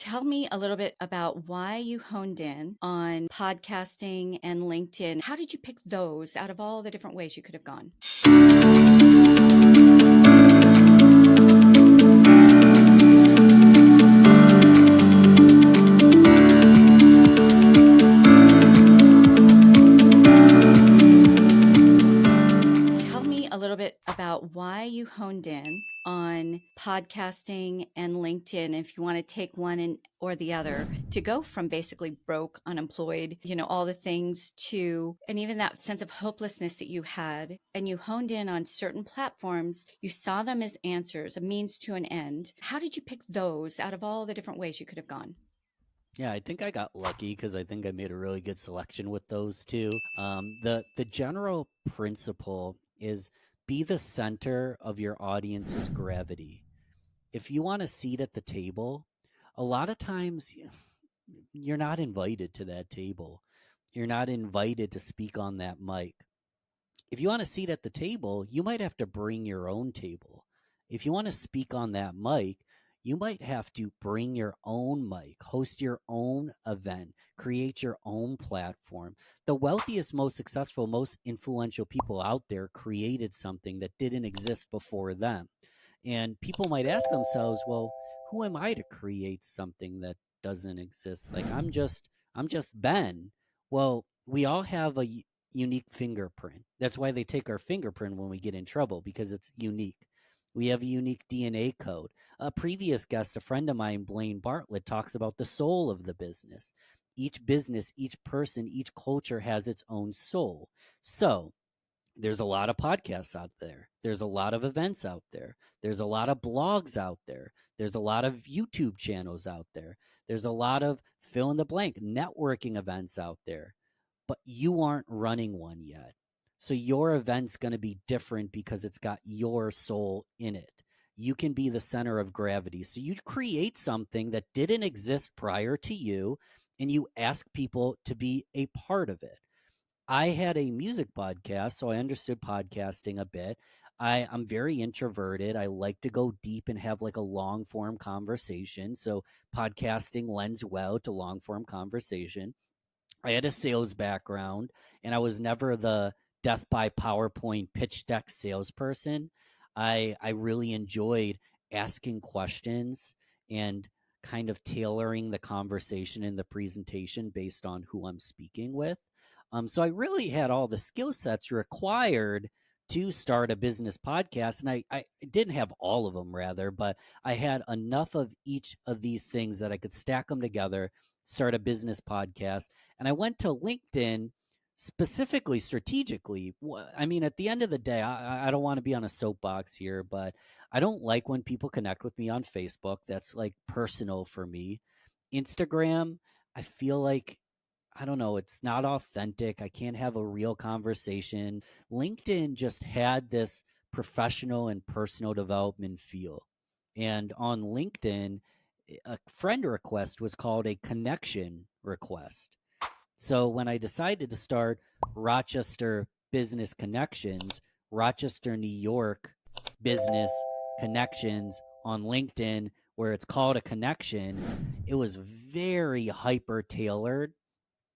Tell me a little bit about why you honed in on podcasting and LinkedIn. How did you pick those out of all the different ways you could have gone? Tell me a little bit about why you honed in on podcasting and LinkedIn, if you want to take one or the other, to go from basically broke, unemployed, all the things to, and even that sense of hopelessness that you had, and you honed in on certain platforms, you saw them as answers, a means to an end. How did you pick those out of all the different ways you could have gone? Yeah, I think I got lucky because I think I made a really good selection with those two. The general principle is be the center of your audience's gravity. If you want a seat at the table, a lot of times you're not invited to that table. You're not invited to speak on that mic. If you want a seat at the table, you might have to bring your own table. If you want to speak on that mic, you might have to bring your own mic, host your own event, create your own platform. The wealthiest, most successful, most influential people out there created something that didn't exist before them. And people might ask themselves, well, who am I to create something that doesn't exist? Like I'm just Ben. Well, we all have a unique fingerprint. That's why they take our fingerprint when we get in trouble, because it's unique. We have a unique DNA code. A previous guest, a friend of mine, Blaine Bartlett, talks about the soul of the business. Each business, each person, each culture has its own soul. So there's a lot of podcasts out there. There's a lot of events out there. There's a lot of blogs out there. There's a lot of YouTube channels out there. There's a lot of fill in the blank networking events out there, but you aren't running one yet. So your event's going to be different because it's got your soul in it. You can be the center of gravity. So you create something that didn't exist prior to you, and you ask people to be a part of it. I had a music podcast, so I understood podcasting a bit. I'm very introverted. I like to go deep and have like a long form conversation. So podcasting lends well to long form conversation. I had a sales background, and I was never the death by PowerPoint pitch deck salesperson. I really enjoyed asking questions and kind of tailoring the conversation and the presentation based on who I'm speaking with. So I really had all the skill sets required to start a business podcast. And I didn't have all of them, rather, but I had enough of each of these things that I could stack them together, start a business podcast. And I went to LinkedIn specifically, strategically. I mean, at the end of the day, I don't want to be on a soapbox here, but I don't like when people connect with me on Facebook. That's like personal for me. Instagram, I feel like, I don't know, it's not authentic. I can't have a real conversation. LinkedIn just had this professional and personal development feel. And on LinkedIn, a friend request was called a connection request. So when I decided to start Rochester Business Connections, Rochester, New York Business Connections on LinkedIn, where it's called a connection, it was very hyper tailored.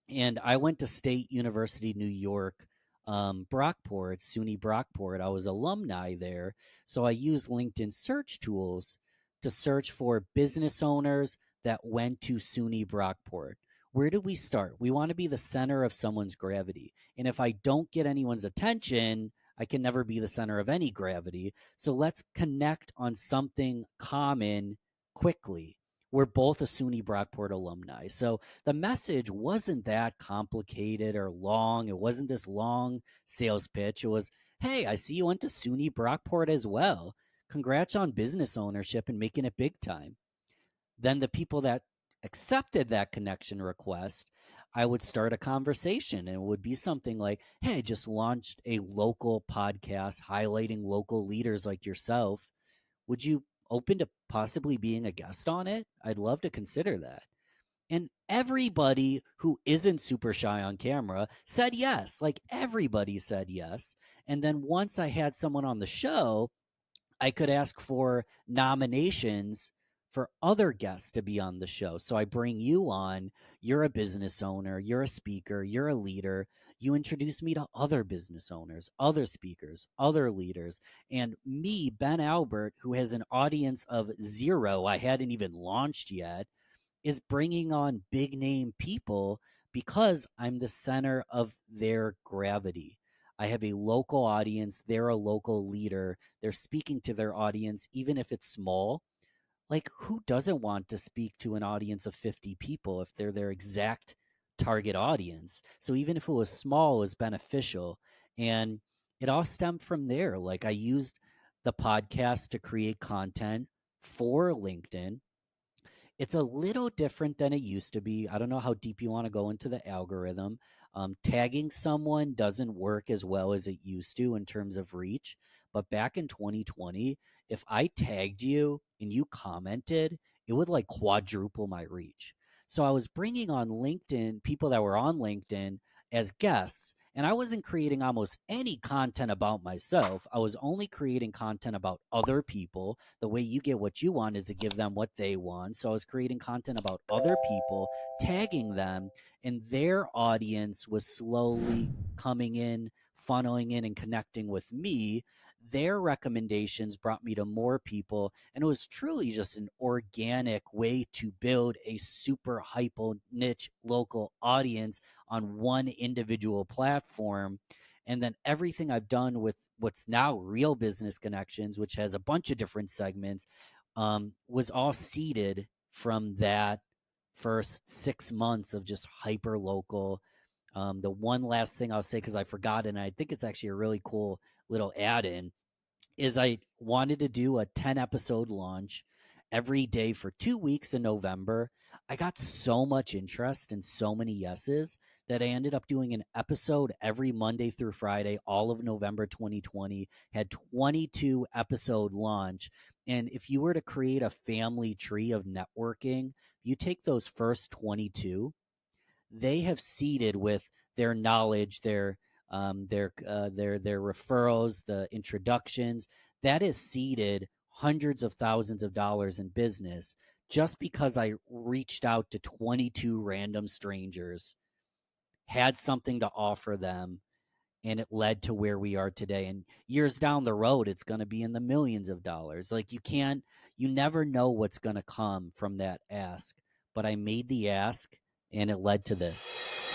And I went to State University, New York, Brockport, SUNY Brockport. I was alumni there. So I used LinkedIn search tools to search for business owners that went to SUNY Brockport. Where do we start? We want to be the center of someone's gravity. And if I don't get anyone's attention, I can never be the center of any gravity. So let's connect on something common quickly. We're both a SUNY Brockport alumni. So the message wasn't that complicated or long. It wasn't this long sales pitch. It was, hey, I see you went to SUNY Brockport as well. Congrats on business ownership and making it big time. Then the people that accepted that connection request, I would start a conversation, and it would be something like, hey, I just launched a local podcast highlighting local leaders like yourself. Would you open to possibly being a guest on it? I'd love to consider that. And everybody who isn't super shy on camera said yes. Like everybody said yes. And then once I had someone on the show, I could ask for nominations for other guests to be on the show. So I bring you on, you're a business owner, you're a speaker, you're a leader. You introduce me to other business owners, other speakers, other leaders. And me, Ben Albert, who has an audience of zero, I hadn't even launched yet, is bringing on big name people because I'm the center of their gravity. I have a local audience. They're a local leader. They're speaking to their audience, even if it's small. Like, who doesn't want to speak to an audience of 50 people if they're their exact target audience? So even if it was small, it was beneficial. And it all stemmed from there. Like, I used the podcast to create content for LinkedIn. It's a little different than it used to be. I don't know how deep you want to go into the algorithm. Tagging someone doesn't work as well as it used to in terms of reach. But back in 2020, if I tagged you and you commented, it would like quadruple my reach. So I was bringing on LinkedIn, people that were on LinkedIn as guests, and I wasn't creating almost any content about myself. I was only creating content about other people. The way you get what you want is to give them what they want. So I was creating content about other people, tagging them, and their audience was slowly coming in, funneling in, and connecting with me. Their recommendations brought me to more people, and it was truly just an organic way to build a super hyper niche local audience on one individual platform. And then everything I've done with what's now Real Business Connections, which has a bunch of different segments, was all seeded from that first 6 months of just hyper local. The one last thing I'll say, because I forgot, and I think it's actually a really cool little add in, is I wanted to do a 10 episode launch every day for 2 weeks in November. I got so much interest and so many yeses that I ended up doing an episode every Monday through Friday, all of November 2020, had 22 episode launch. And if you were to create a family tree of networking, you take those first 22, they have seeded with their knowledge, their referrals, the introductions. That is seeded hundreds of thousands of dollars in business just because I reached out to 22 random strangers, had something to offer them, and it led to where we are today. And years down the road, it's going to be in the millions of dollars. Like, you never know what's going to come from that ask. But I made the ask, and it led to this.